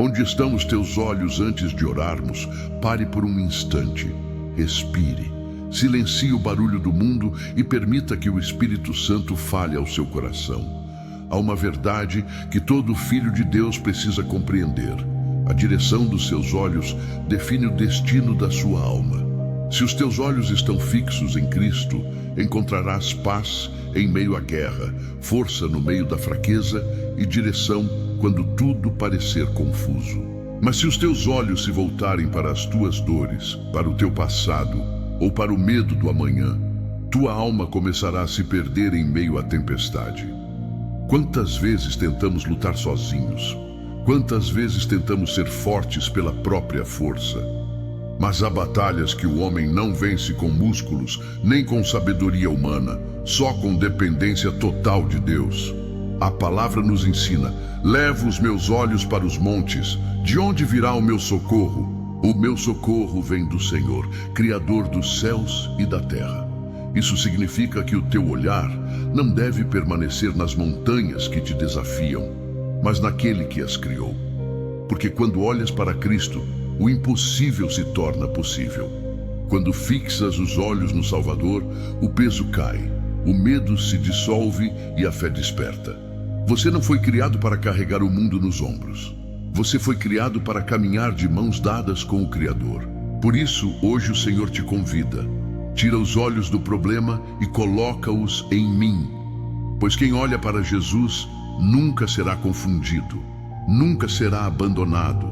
Onde estão os teus olhos antes de orarmos? Pare por um instante, respire, silencie o barulho do mundo e permita que o Espírito Santo fale ao seu coração. Há uma verdade que todo filho de Deus precisa compreender. A direção dos seus olhos define o destino da sua alma. Se os teus olhos estão fixos em Cristo, encontrarás paz em meio à guerra, força no meio da fraqueza e direção quando tudo parecer confuso. Mas se os teus olhos se voltarem para as tuas dores, para o teu passado ou para o medo do amanhã, tua alma começará a se perder em meio à tempestade. Quantas vezes tentamos lutar sozinhos? Quantas vezes tentamos ser fortes pela própria força? Mas há batalhas que o homem não vence com músculos, nem com sabedoria humana, só com dependência total de Deus. A palavra nos ensina: levo os meus olhos para os montes, de onde virá o meu socorro? O meu socorro vem do Senhor, Criador dos céus e da terra. Isso significa que o teu olhar não deve permanecer nas montanhas que te desafiam, mas naquele que as criou. Porque quando olhas para Cristo, o impossível se torna possível. Quando fixas os olhos no Salvador, o peso cai, o medo se dissolve e a fé desperta. Você não foi criado para carregar o mundo nos ombros. Você foi criado para caminhar de mãos dadas com o Criador. Por isso, hoje o Senhor te convida. Tira os olhos do problema e coloca-os em mim. Pois quem olha para Jesus nunca será confundido, nunca será abandonado,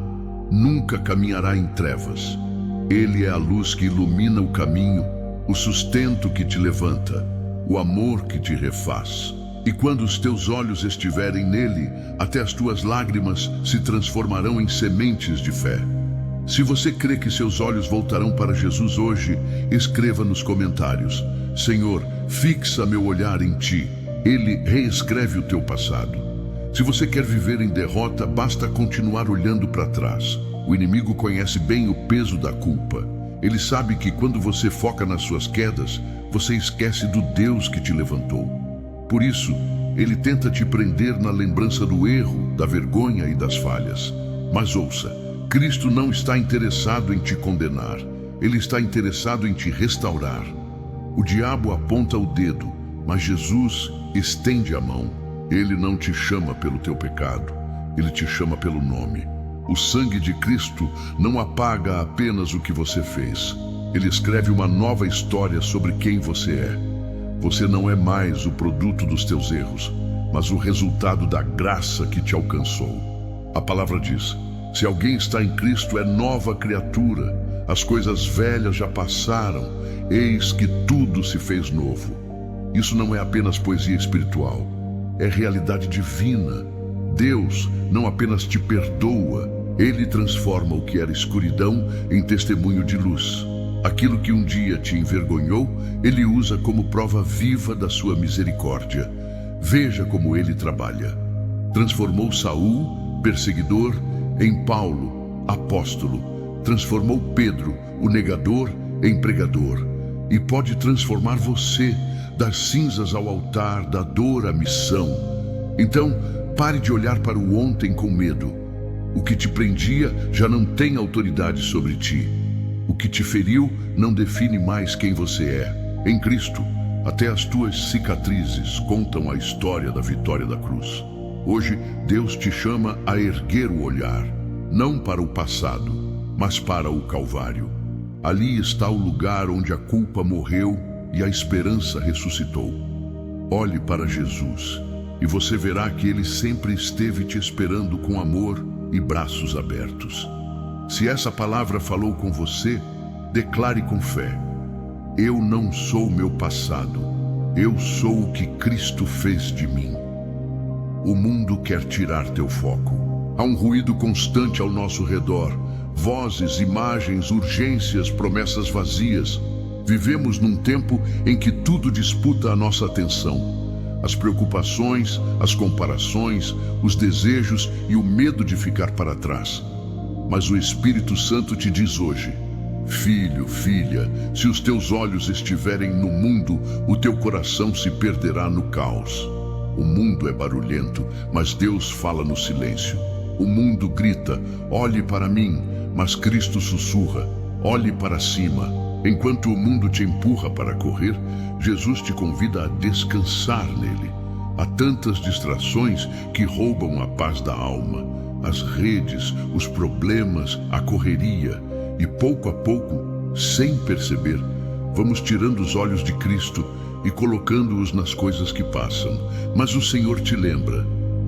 nunca caminhará em trevas. Ele é a luz que ilumina o caminho, o sustento que te levanta, o amor que te refaz. E quando os teus olhos estiverem nele, até as tuas lágrimas se transformarão em sementes de fé. Se você crê que seus olhos voltarão para Jesus hoje, escreva nos comentários: Senhor, fixa meu olhar em ti. Ele reescreve o teu passado. Se você quer viver em derrota, basta continuar olhando para trás. O inimigo conhece bem o peso da culpa. Ele sabe que quando você foca nas suas quedas, você esquece do Deus que te levantou. Por isso, ele tenta te prender na lembrança do erro, da vergonha e das falhas. Mas ouça, Cristo não está interessado em te condenar. Ele está interessado em te restaurar. O diabo aponta o dedo, mas Jesus estende a mão. Ele não te chama pelo teu pecado, ele te chama pelo nome. O sangue de Cristo não apaga apenas o que você fez. Ele escreve uma nova história sobre quem você é. Você não é mais o produto dos teus erros, mas o resultado da graça que te alcançou. A palavra diz: se alguém está em Cristo, é nova criatura. As coisas velhas já passaram, eis que tudo se fez novo. Isso não é apenas poesia espiritual, é realidade divina. Deus não apenas te perdoa, ele transforma o que era escuridão em testemunho de luz. Aquilo que um dia te envergonhou, ele usa como prova viva da sua misericórdia. Veja como ele trabalha. Transformou Saul, perseguidor, em Paulo, apóstolo. Transformou Pedro, o negador, em pregador. E pode transformar você, das cinzas ao altar, da dor à missão. Então, pare de olhar para o ontem com medo. O que te prendia já não tem autoridade sobre ti. O que te feriu não define mais quem você é. Em Cristo, até as tuas cicatrizes contam a história da vitória da cruz. Hoje, Deus te chama a erguer o olhar, não para o passado, mas para o Calvário. Ali está o lugar onde a culpa morreu e a esperança ressuscitou. Olhe para Jesus e você verá que ele sempre esteve te esperando com amor e braços abertos. Se essa palavra falou com você, declare com fé: eu não sou meu passado, eu sou o que Cristo fez de mim. O mundo quer tirar teu foco. Há um ruído constante ao nosso redor, vozes, imagens, urgências, promessas vazias. Vivemos num tempo em que tudo disputa a nossa atenção. As preocupações, as comparações, os desejos e o medo de ficar para trás. Mas o Espírito Santo te diz hoje: filho, filha, se os teus olhos estiverem no mundo, o teu coração se perderá no caos. O mundo é barulhento, mas Deus fala no silêncio. O mundo grita: olhe para mim, mas Cristo sussurra: olhe para cima. Enquanto o mundo te empurra para correr, Jesus te convida a descansar nele. Há tantas distrações que roubam a paz da alma. As redes, os problemas, a correria. E pouco a pouco, sem perceber, vamos tirando os olhos de Cristo e colocando-os nas coisas que passam. Mas o Senhor te lembra: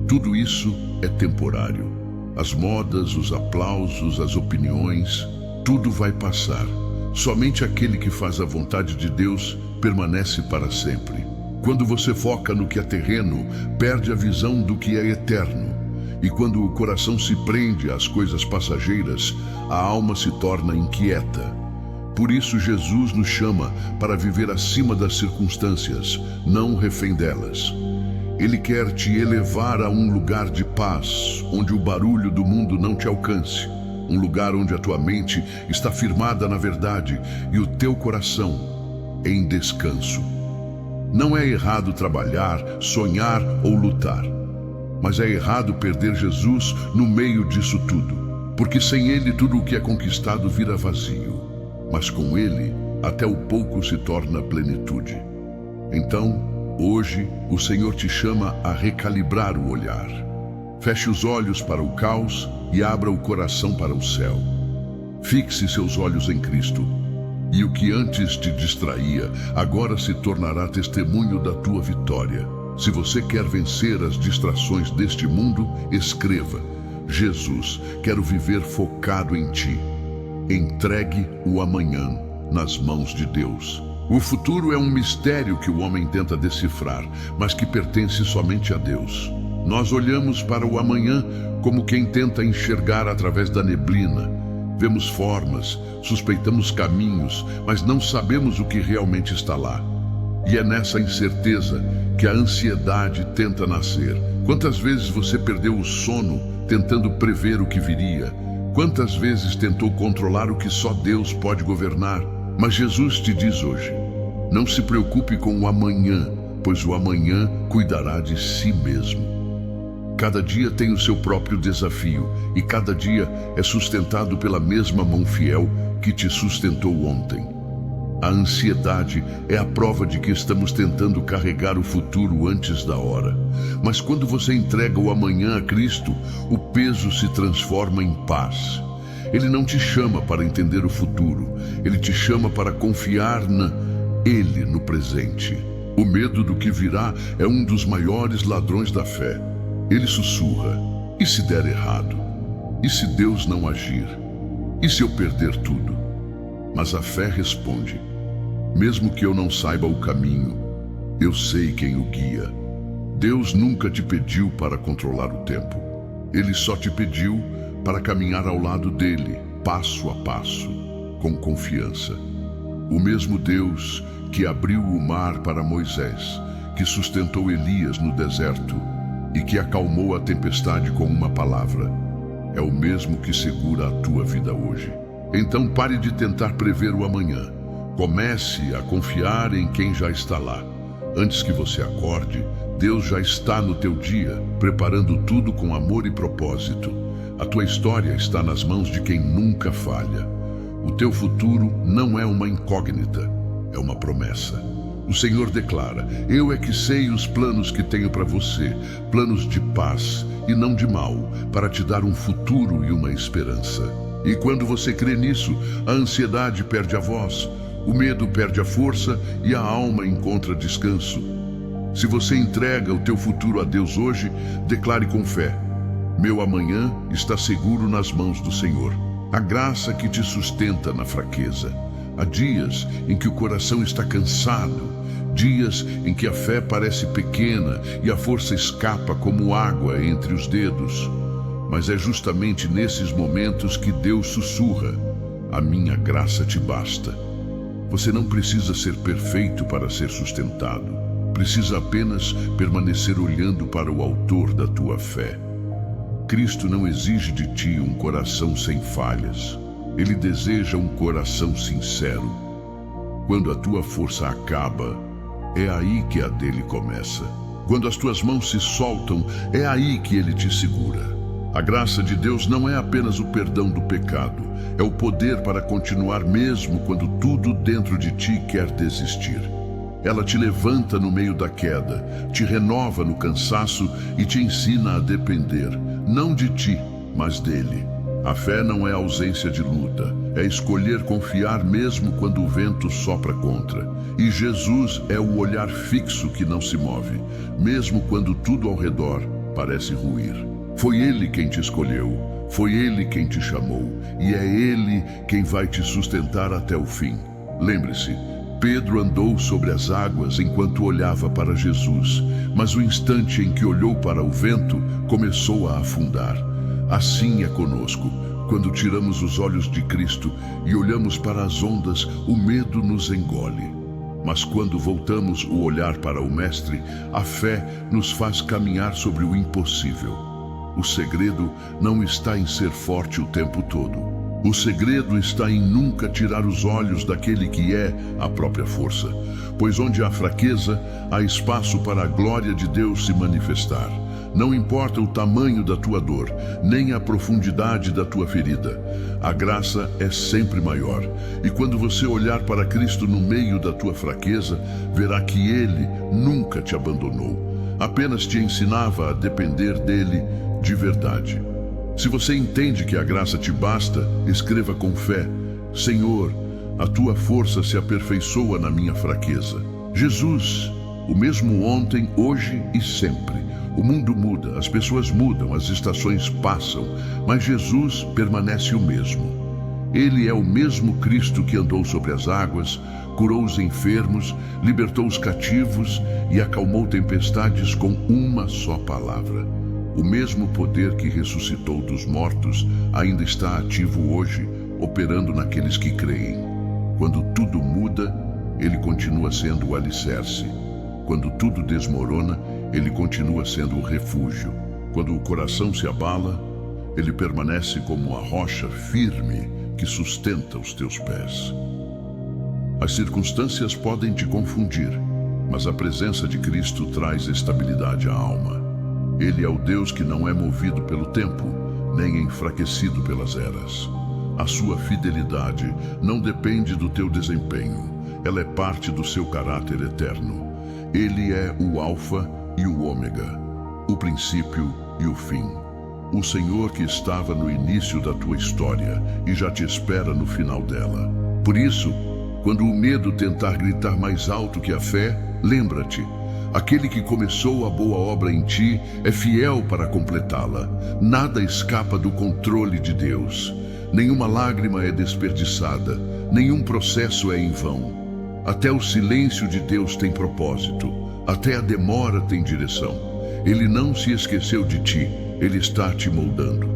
tudo isso é temporário. As modas, os aplausos, as opiniões, tudo vai passar. Somente aquele que faz a vontade de Deus permanece para sempre. Quando você foca no que é terreno, perde a visão do que é eterno. E quando o coração se prende às coisas passageiras, a alma se torna inquieta. Por isso Jesus nos chama para viver acima das circunstâncias, não refém delas. Ele quer te elevar a um lugar de paz, onde o barulho do mundo não te alcance. Um lugar onde a tua mente está firmada na verdade e o teu coração em descanso. Não é errado trabalhar, sonhar ou lutar. Mas é errado perder Jesus no meio disso tudo. Porque sem Ele tudo o que é conquistado vira vazio. Mas com Ele, até o pouco se torna plenitude. Então, hoje, o Senhor te chama a recalibrar o olhar. Feche os olhos para o caos e abra o coração para o céu. Fixe seus olhos em Cristo. E o que antes te distraía, agora se tornará testemunho da tua vitória. Se você quer vencer as distrações deste mundo, escreva: Jesus, quero viver focado em ti. Entregue o amanhã nas mãos de Deus. O futuro é um mistério que o homem tenta decifrar, mas que pertence somente a Deus. Nós olhamos para o amanhã como quem tenta enxergar através da neblina. Vemos formas, suspeitamos caminhos, mas não sabemos o que realmente está lá. E é nessa incerteza que a ansiedade tenta nascer. Quantas vezes você perdeu o sono tentando prever o que viria? Quantas vezes tentou controlar o que só Deus pode governar? Mas Jesus te diz hoje: não se preocupe com o amanhã, pois o amanhã cuidará de si mesmo. Cada dia tem o seu próprio desafio e cada dia é sustentado pela mesma mão fiel que te sustentou ontem. A ansiedade é a prova de que estamos tentando carregar o futuro antes da hora. Mas quando você entrega o amanhã a Cristo, o peso se transforma em paz. Ele não te chama para entender o futuro, ele te chama para confiar Ele no presente. O medo do que virá é um dos maiores ladrões da fé. Ele sussurra: e se der errado? E se Deus não agir? E se eu perder tudo? Mas a fé responde: mesmo que eu não saiba o caminho, eu sei quem o guia. Deus nunca te pediu para controlar o tempo. Ele só te pediu para caminhar ao lado dele, passo a passo, com confiança. O mesmo Deus que abriu o mar para Moisés, que sustentou Elias no deserto e que acalmou a tempestade com uma palavra, é o mesmo que segura a tua vida hoje. Então pare de tentar prever o amanhã. Comece a confiar em quem já está lá. Antes que você acorde, Deus já está no teu dia, preparando tudo com amor e propósito. A tua história está nas mãos de quem nunca falha. O teu futuro não é uma incógnita, é uma promessa. O Senhor declara: eu é que sei os planos que tenho para você, planos de paz e não de mal, para te dar um futuro e uma esperança. E quando você crê nisso, a ansiedade perde a voz, o medo perde a força e a alma encontra descanso. Se você entrega o teu futuro a Deus hoje, declare com fé: meu amanhã está seguro nas mãos do Senhor. A graça que te sustenta na fraqueza. Há dias em que o coração está cansado, dias em que a fé parece pequena e a força escapa como água entre os dedos. Mas é justamente nesses momentos que Deus sussurra: a minha graça te basta. Você não precisa ser perfeito para ser sustentado. Precisa apenas permanecer olhando para o autor da tua fé. Cristo não exige de ti um coração sem falhas. Ele deseja um coração sincero. Quando a tua força acaba, é aí que a dele começa. Quando as tuas mãos se soltam, é aí que ele te segura. A graça de Deus não é apenas o perdão do pecado, é o poder para continuar mesmo quando tudo dentro de ti quer desistir. Ela te levanta no meio da queda, te renova no cansaço e te ensina a depender, não de ti, mas dele. A fé não é ausência de luta, é escolher confiar mesmo quando o vento sopra contra. E Jesus é o olhar fixo que não se move, mesmo quando tudo ao redor parece ruir. Foi Ele quem te escolheu, foi Ele quem te chamou, e é Ele quem vai te sustentar até o fim. Lembre-se, Pedro andou sobre as águas enquanto olhava para Jesus, mas o instante em que olhou para o vento, começou a afundar. Assim é conosco. Quando tiramos os olhos de Cristo e olhamos para as ondas, o medo nos engole. Mas quando voltamos o olhar para o Mestre, a fé nos faz caminhar sobre o impossível. O segredo não está em ser forte o tempo todo. O segredo está em nunca tirar os olhos daquele que é a própria força, pois onde há fraqueza, há espaço para a glória de Deus se manifestar. Não importa o tamanho da tua dor, nem a profundidade da tua ferida. A graça é sempre maior. E quando você olhar para Cristo no meio da tua fraqueza, verá que Ele nunca te abandonou. Apenas te ensinava a depender dele de verdade. Se você entende que a graça te basta, escreva com fé: Senhor, a tua força se aperfeiçoa na minha fraqueza. Jesus, o mesmo ontem, hoje e sempre. O mundo muda, as pessoas mudam, as estações passam, mas Jesus permanece o mesmo. Ele é o mesmo Cristo que andou sobre as águas, curou os enfermos, libertou os cativos e acalmou tempestades com uma só palavra. O mesmo poder que ressuscitou dos mortos ainda está ativo hoje, operando naqueles que creem. Quando tudo muda, Ele continua sendo o alicerce. Quando tudo desmorona, Ele continua sendo o refúgio. Quando o coração se abala, Ele permanece como a rocha firme que sustenta os teus pés. As circunstâncias podem te confundir, mas a presença de Cristo traz estabilidade à alma. Ele é o Deus que não é movido pelo tempo, nem enfraquecido pelas eras. A sua fidelidade não depende do teu desempenho, ela é parte do seu caráter eterno. Ele é o Alfa e o Ômega, o princípio e o fim. O Senhor que estava no início da tua história e já te espera no final dela. Por isso, quando o medo tentar gritar mais alto que a fé, lembra-te: aquele que começou a boa obra em ti é fiel para completá-la. Nada escapa do controle de Deus. Nenhuma lágrima é desperdiçada, nenhum processo é em vão. Até o silêncio de Deus tem propósito, até a demora tem direção. Ele não se esqueceu de ti, Ele está te moldando.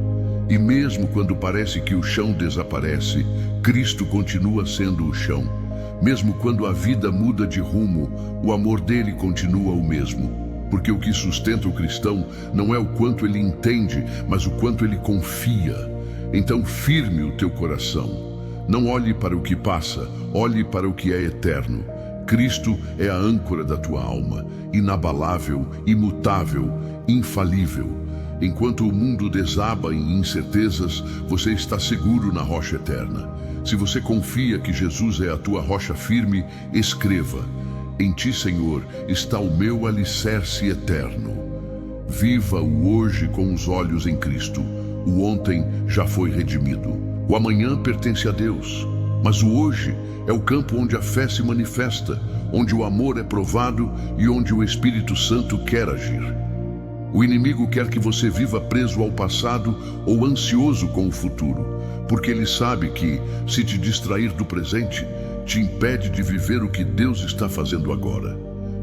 E mesmo quando parece que o chão desaparece, Cristo continua sendo o chão. Mesmo quando a vida muda de rumo, o amor dele continua o mesmo. Porque o que sustenta o cristão não é o quanto ele entende, mas o quanto ele confia. Então firme o teu coração. Não olhe para o que passa, olhe para o que é eterno. Cristo é a âncora da tua alma, inabalável, imutável, infalível. Enquanto o mundo desaba em incertezas, você está seguro na rocha eterna. Se você confia que Jesus é a tua rocha firme, escreva: em ti, Senhor, está o meu alicerce eterno. Viva o hoje com os olhos em Cristo. O ontem já foi redimido. O amanhã pertence a Deus. Mas o hoje é o campo onde a fé se manifesta, onde o amor é provado e onde o Espírito Santo quer agir. O inimigo quer que você viva preso ao passado ou ansioso com o futuro, porque ele sabe que, se te distrair do presente, te impede de viver o que Deus está fazendo agora.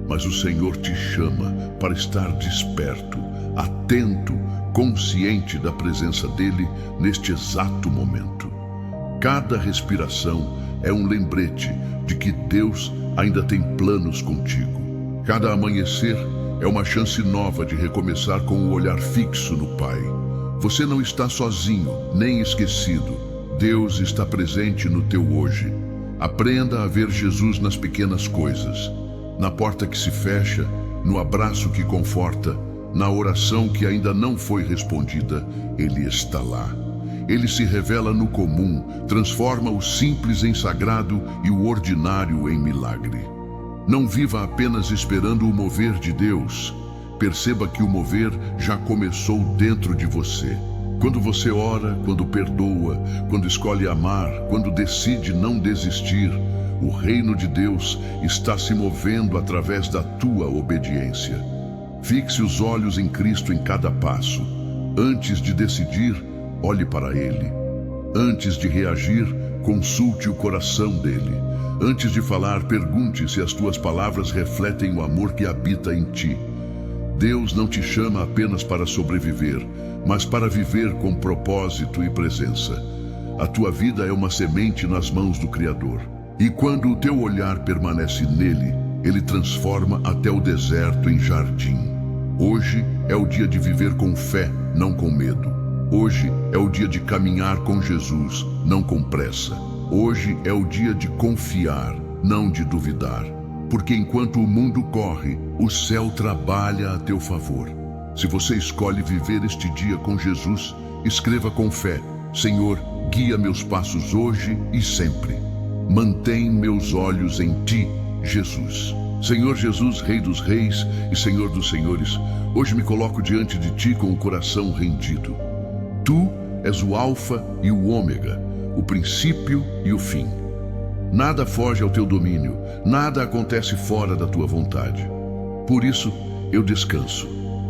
Mas o Senhor te chama para estar desperto, atento, consciente da presença dele neste exato momento. Cada respiração é um lembrete de que Deus ainda tem planos contigo. Cada amanhecer é uma chance nova de recomeçar com o olhar fixo no Pai. Você não está sozinho, nem esquecido. Deus está presente no teu hoje. Aprenda a ver Jesus nas pequenas coisas, na porta que se fecha, no abraço que conforta, Na oração que ainda não foi respondida, Ele está lá. Ele se revela no comum, transforma o simples em sagrado e o ordinário em milagre. Não viva apenas esperando o mover de Deus. Perceba que o mover já começou dentro de você. Quando você ora, quando perdoa, quando escolhe amar, quando decide não desistir, o reino de Deus está se movendo através da tua obediência. Fixe os olhos em Cristo em cada passo. Antes de decidir, olhe para Ele. Antes de reagir, consulte o coração dele. Antes de falar, pergunte se as tuas palavras refletem o amor que habita em ti. Deus não te chama apenas para sobreviver, mas para viver com propósito e presença. A tua vida é uma semente nas mãos do Criador. E quando o teu olhar permanece nele, ele transforma até o deserto em jardim. Hoje é o dia de viver com fé, não com medo. Hoje é o dia de caminhar com Jesus, não com pressa. Hoje é o dia de confiar, não de duvidar. Porque enquanto o mundo corre, o céu trabalha a teu favor. Se você escolhe viver este dia com Jesus, escreva com fé: Senhor, guia meus passos hoje e sempre. Mantém meus olhos em ti, Jesus. Senhor Jesus, Rei dos Reis e Senhor dos Senhores, hoje me coloco diante de ti com o coração rendido. Tu és o Alfa e o Ômega, o princípio e o fim. Nada foge ao teu domínio, nada acontece fora da tua vontade. Por isso, eu descanso,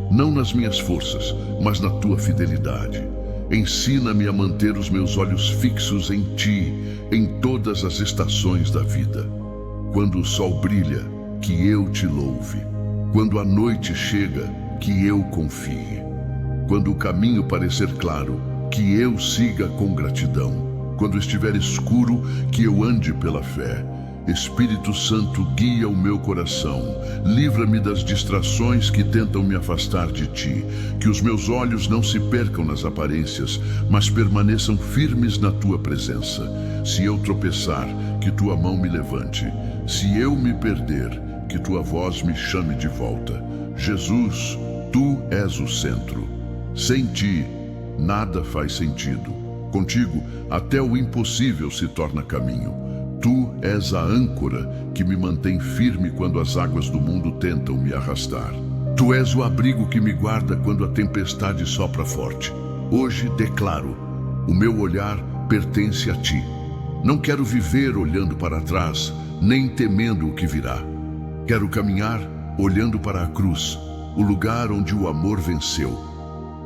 não nas minhas forças, mas na tua fidelidade. Ensina-me a manter os meus olhos fixos em ti, em todas as estações da vida. Quando o sol brilha, que eu te louve. Quando a noite chega, que eu confie. Quando o caminho parecer claro, que eu siga com gratidão. Quando estiver escuro, que eu ande pela fé. Espírito Santo, guia o meu coração. Livra-me das distrações que tentam me afastar de ti. Que os meus olhos não se percam nas aparências, mas permaneçam firmes na tua presença. Se eu tropeçar, que tua mão me levante. Se eu me perder, que tua voz me chame de volta. Jesus, tu és o centro. Sem ti, nada faz sentido. Contigo, até o impossível se torna caminho. Tu és a âncora que me mantém firme quando as águas do mundo tentam me arrastar. Tu és o abrigo que me guarda quando a tempestade sopra forte. Hoje declaro, o meu olhar pertence a ti. Não quero viver olhando para trás, nem temendo o que virá. Quero caminhar olhando para a cruz, o lugar onde o amor venceu.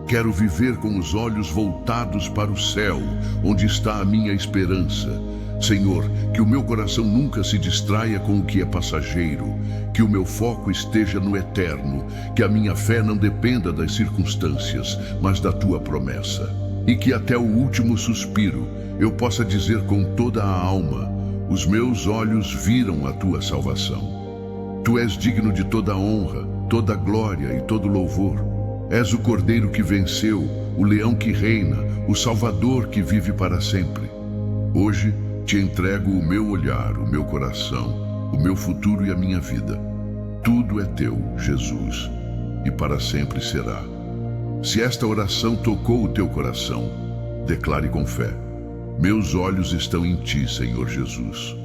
Quero viver com os olhos voltados para o céu, onde está a minha esperança. Senhor, que o meu coração nunca se distraia com o que é passageiro, que o meu foco esteja no eterno, que a minha fé não dependa das circunstâncias, mas da tua promessa. E que até o último suspiro eu possa dizer com toda a alma: os meus olhos viram a tua salvação. Tu és digno de toda honra, toda glória e todo louvor. És o Cordeiro que venceu, o Leão que reina, o Salvador que vive para sempre. Hoje te entrego o meu olhar, o meu coração, o meu futuro e a minha vida. Tudo é teu, Jesus, e para sempre será. Se esta oração tocou o teu coração, declare com fé: meus olhos estão em ti, Senhor Jesus.